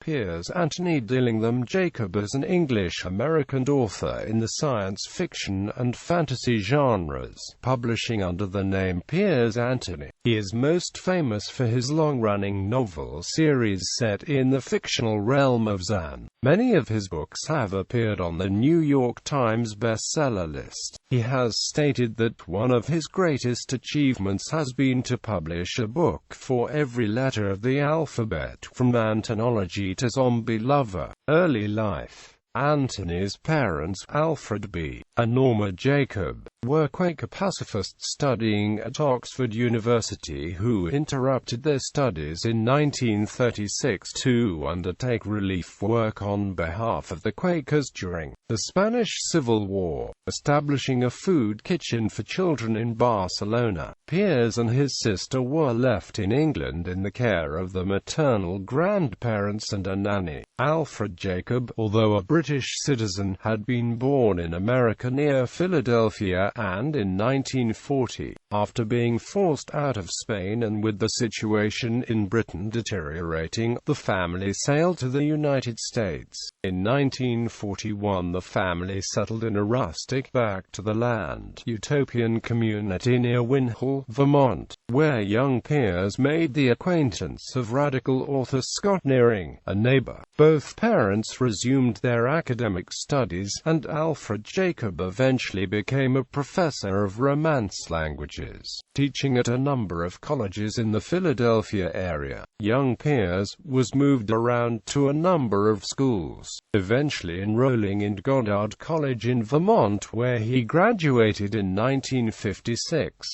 Piers Anthony Dillingham Jacob is an English-American author in the science fiction and fantasy genres, publishing under the name Piers Anthony. He is most famous for his long-running novel series set in the fictional realm of Xanth. Many of his books have appeared on the New York Times bestseller list. He has stated that one of his greatest achievements has been to publish a book for every letter of the alphabet, from Anthonology to Zombie Lover. Early life. Anthony's parents, Alfred B. and Norma Jacob, were Quaker pacifists studying at Oxford University who interrupted their studies in 1936 to undertake relief work on behalf of the Quakers during the Spanish Civil War, establishing a food kitchen for children in Barcelona. Piers and his sister were left in England in the care of the maternal grandparents and a nanny. Alfred Jacob, although a British citizen, had been born in America near Philadelphia, and in 1940, after being forced out of Spain and with the situation in Britain deteriorating, the family sailed to the United States. In 1941 the family settled in a rustic, back-to-the-land, utopian community near Winhall, Vermont, where young Piers made the acquaintance of radical author Scott Nearing, a neighbor. Both parents resumed their academic studies, and Alfred Jacob eventually became a professor of Romance languages, teaching at a number of colleges in the Philadelphia area. Young Piers was moved around to a number of schools, eventually enrolling in Goddard College in Vermont, where he graduated in 1956.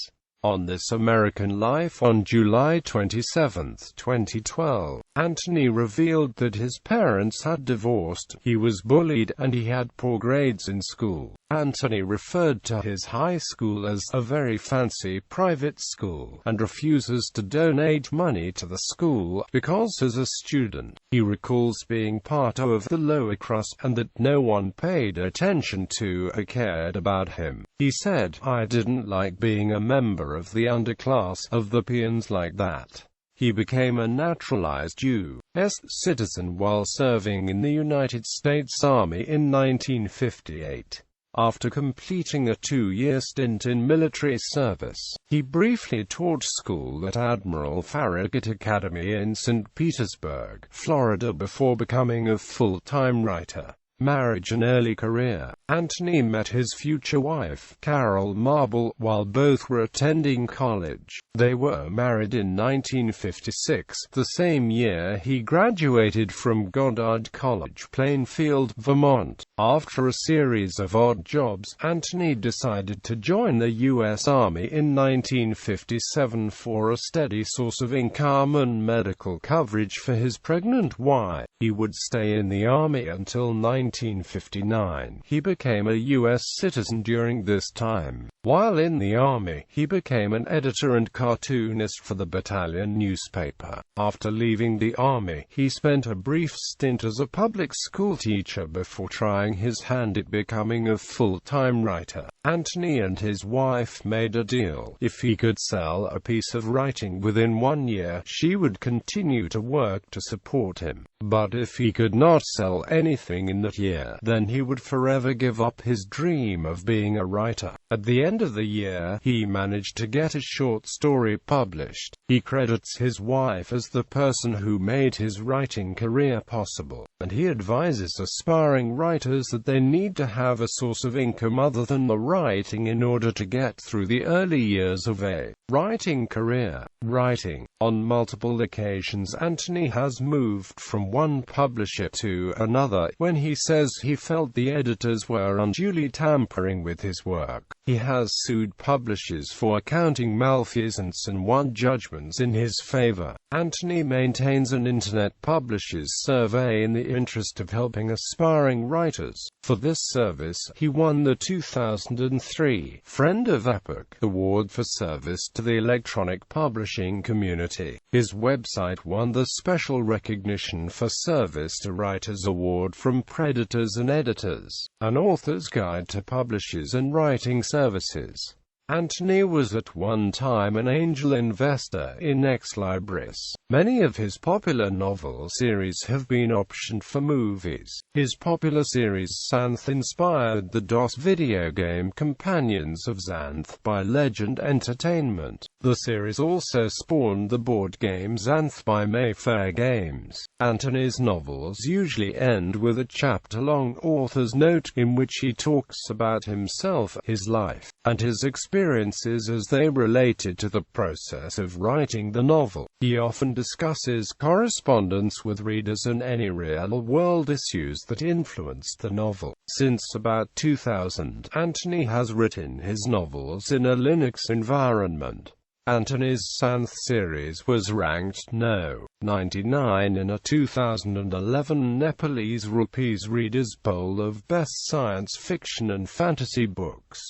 On This American Life on July 27, 2012, Anthony revealed that his parents had divorced, he was bullied, and he had poor grades in school. Anthony referred to his high school as a very fancy private school, and refuses to donate money to the school, because as a student, he recalls being part of the lower crust, and that no one paid attention to or cared about him. He said, "I didn't like being a member of the underclass of the peons like that." He became a naturalized U.S. citizen while serving in the United States Army in 1958. After completing a 2-year stint in military service, he briefly taught school at Admiral Farragut Academy in St. Petersburg, Florida, before becoming a full-time writer. Marriage and early career. Anthony met his future wife, Carol Marble, while both were attending college. They were married in 1956, the same year he graduated from Goddard College, Plainfield, Vermont. After a series of odd jobs, Anthony decided to join the U.S. Army in 1957 for a steady source of income and medical coverage for his pregnant wife. He would stay in the Army until 1959. He became a U.S. citizen during this time. While in the Army, he became an editor and cartoonist for the battalion newspaper. After leaving the Army, he spent a brief stint as a public school teacher before trying his hand at becoming a full-time writer. Anthony and his wife made a deal. If he could sell a piece of writing within 1 year, she would continue to work to support him. But if he could not sell anything in that year, then he would forever give up his dream of being a writer. At the end of the year, he managed to get a short story published. He credits his wife as the person who made his writing career possible, and he advises aspiring writers that they need to have a source of income other than the writing in order to get through the early years of a writing career. Writing. On multiple occasions, Anthony has moved from one publisher to another when he says he felt the editors were unduly tampering with his work. He has sued publishers for accounting malfeasance and won judgments in his favor. Anthony maintains an internet publishers survey in the interest of helping aspiring writers. For this service, he won the 2003 Friend of Epoch Award for service to the electronic publishing community. His website won the Special Recognition for Service to Writers Award from Predators and Editors, an author's guide to publishers and writing services. Anthony was at one time an angel investor in Ex-Libris. Many of his popular novel series have been optioned for movies. His popular series Xanth inspired the DOS video game Companions of Xanth by Legend Entertainment. The series also spawned the board game Xanth by Mayfair Games. Anthony's novels usually end with a chapter-long author's note, in which he talks about himself, his life, and his experiences as they related to the process of writing the novel. He often discusses correspondence with readers and any real-world issues that influenced the novel. Since about 2000, Anthony has written his novels in a Linux environment. Anthony's Xanth series was ranked No. 99 in a 2011 Nepalese Rupees Readers' Poll of Best Science Fiction and Fantasy Books.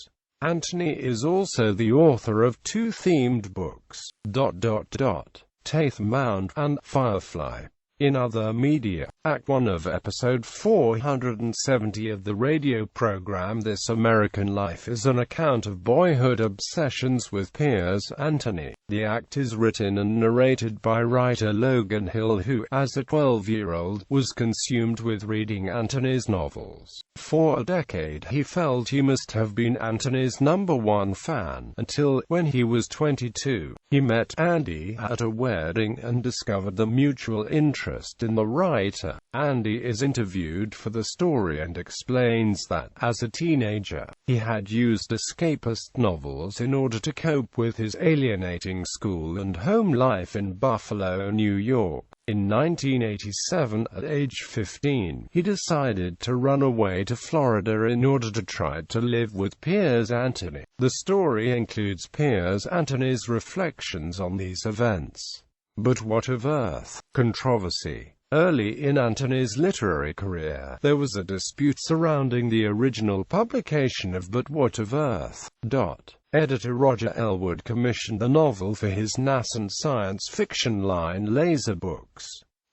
Anthony is also the author of two themed books, Taith Mound and Firefly. In other media, Act 1 of episode 470 of the radio program This American Life is an account of boyhood obsessions with Piers Anthony. The act is written and narrated by writer Logan Hill, who, as a 12-year-old, was consumed with reading Anthony's novels. For a decade he felt he must have been Anthony's #1 fan, until, when he was 22, he met Andy at a wedding and discovered the mutual interest in the writer. Andy is interviewed for the story and explains that, as a teenager, he had used escapist novels in order to cope with his alienating school and home life in Buffalo, New York. In 1987, at age 15, he decided to run away to Florida in order to try to live with Piers Anthony. The story includes Piers Anthony's reflections on these events. But what of Earth? Controversy. Early in Anthony's literary career, there was a dispute surrounding the original publication of But What of Earth? Editor Roger Elwood commissioned the novel for his nascent science fiction line Laser Books.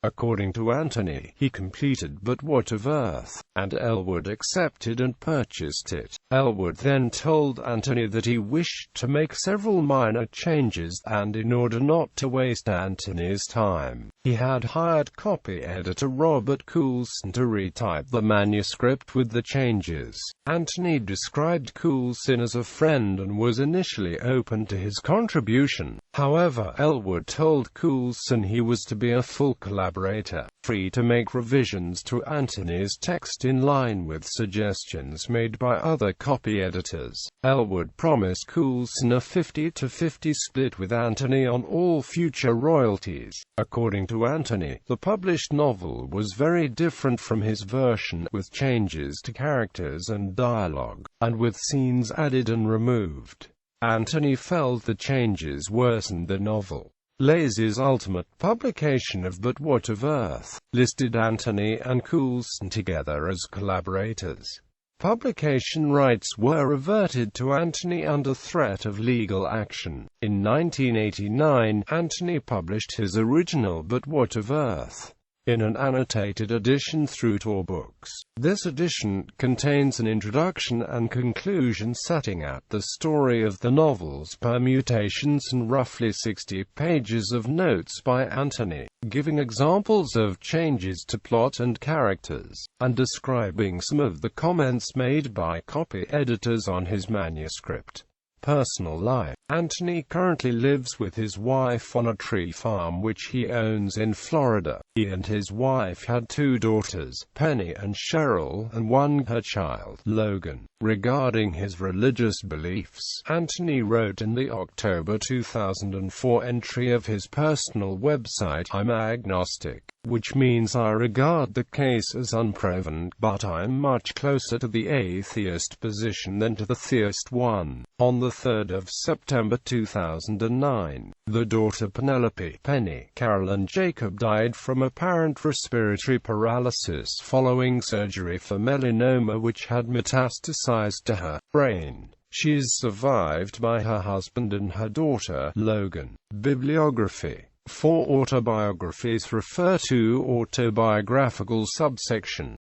According to Anthony, he completed But What of Earth? And Elwood accepted and purchased it. Elwood then told Anthony that he wished to make several minor changes, and in order not to waste Anthony's time, he had hired copy editor Robert Coulson to retype the manuscript with the changes. Anthony described Coulson as a friend and was initially open to his contribution. However, Elwood told Coulson he was to be a full collaborator, free to make revisions to Anthony's text in line with suggestions made by other copy editors. Elwood promised Coulson a 50-50 split with Anthony on all future royalties. According to Anthony, the published novel was very different from his version, with changes to characters and dialogue, and with scenes added and removed. Anthony felt the changes worsened the novel. Lazy's ultimate publication of But What of Earth? Listed Anthony and Coulson together as collaborators. Publication rights were reverted to Anthony under threat of legal action. In 1989, Anthony published his original But What of Earth? In an annotated edition through Tor Books. This edition contains an introduction and conclusion setting out the story of the novel's permutations and roughly 60 pages of notes by Anthony, giving examples of changes to plot and characters, and describing some of the comments made by copy editors on his manuscript. Personal life. Anthony currently lives with his wife on a tree farm which he owns in Florida. He and his wife had two daughters, Penny and Cheryl, and one her child, Logan. Regarding his religious beliefs, Anthony wrote in the October 2004 entry of his personal website, "I'm agnostic, which means I regard the case as unproven, but I'm much closer to the atheist position than to the theist one." On the 3rd of September 2009, the daughter Penelope, Penny, Carol and Jacob died from apparent respiratory paralysis following surgery for melanoma which had metastasized to her brain. She is survived by her husband and her daughter, Logan. Bibliography. For autobiographies refer to autobiographical subsection.